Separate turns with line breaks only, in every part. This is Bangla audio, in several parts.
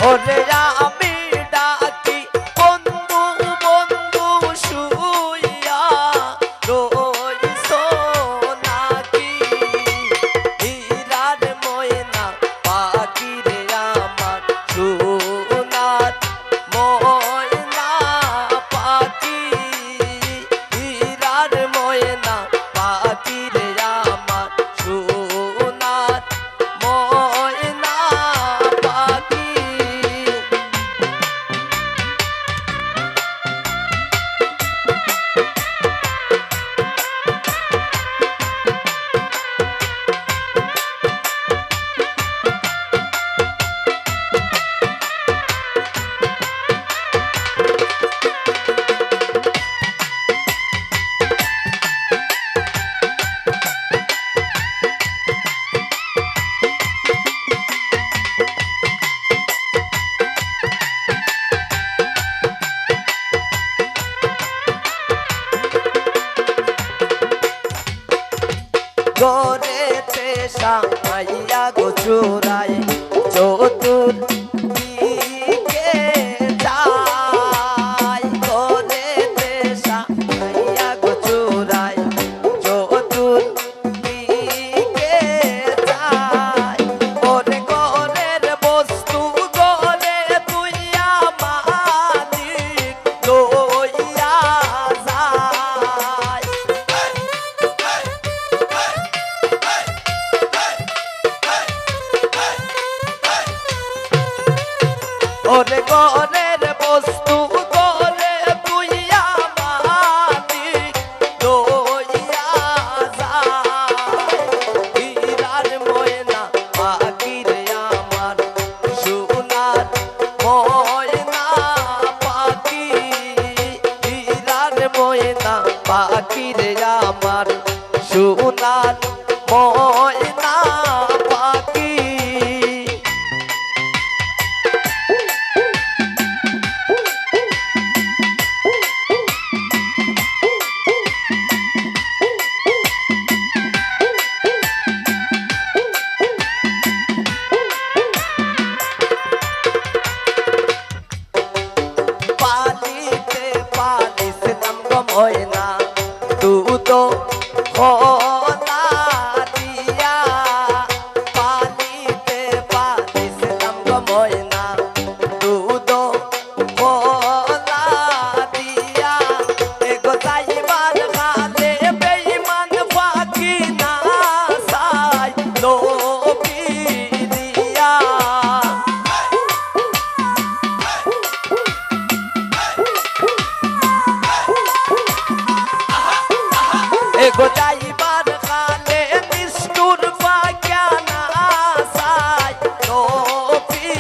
ওরে আমি ডাকি বন্ধু বন্ধু শুইয়া রইছো নাকি হীরার ময়না পাখি রে আমার সোনার ময়না পাখি হীরার ময়না পাখি রে আমার সোনার ময়না পাখি। গরেতে সামাইয়া গো চোরাই চতুর্দিকে যাই গরেতে সামাইয়া গো চোরাই চতুর্দিকে যাই ওরে ঘরের বস্তু ঘরে তুইয়া মালিক লইয়া যায় ওরে ঘরের বস্তু ঘরে তুইয়া মালিক লইয়া যায় হীরার ময়না পাখি রে আমার সোনার ময়না পাখি হীরার ময়না পাখি রে আমার সোনার ময়না পাখি। পালিতে পালিছিলাম গো ময়না দুধ খোলা দিয়া পালিতে পালিছিলাম গো ময়না দুধ খোলা দিয়া এগো যাইবার কালে বেঈমান পাখি না সাই লোপিরিয়া এগো যাইবার কালে নিষ্ঠুর পাখিয়া না সাই লোপিরিয়া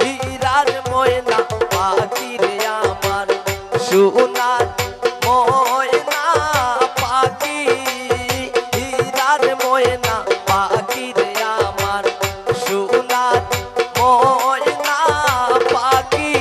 হীরার ময়না পাখি রে আমার সোনার ময়না পাখি হীরার ময়না পাখি রে আমার সোনার ময়না পাখি।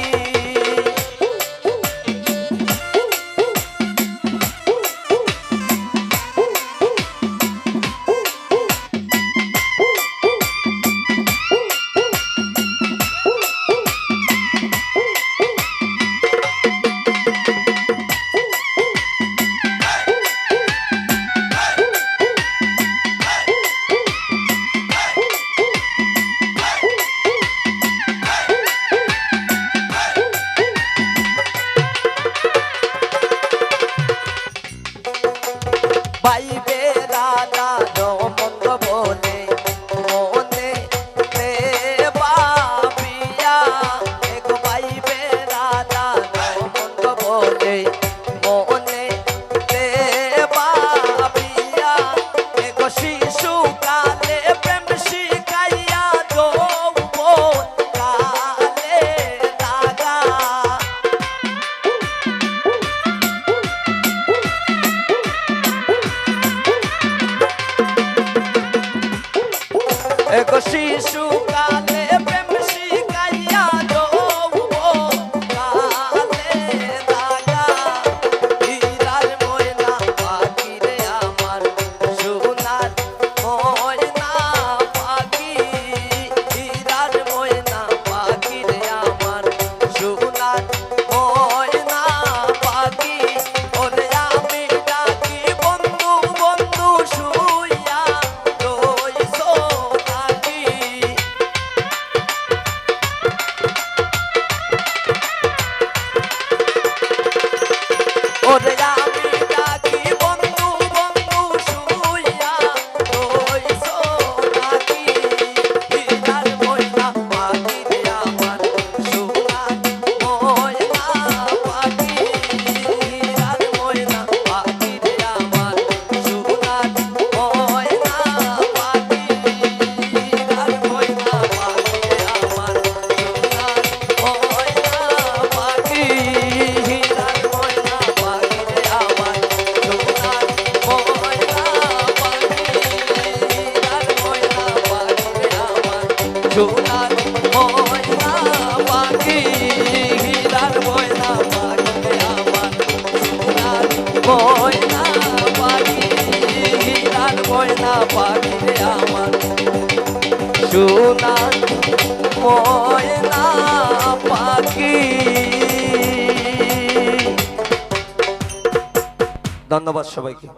ময়না পাখি হীরার ময়না পাখি আমার সোনার ময়না পাখি হীরার ময়না পাখি রে আমার সোনার ময়না পাখি। ধন্যবাদ সবাইকে।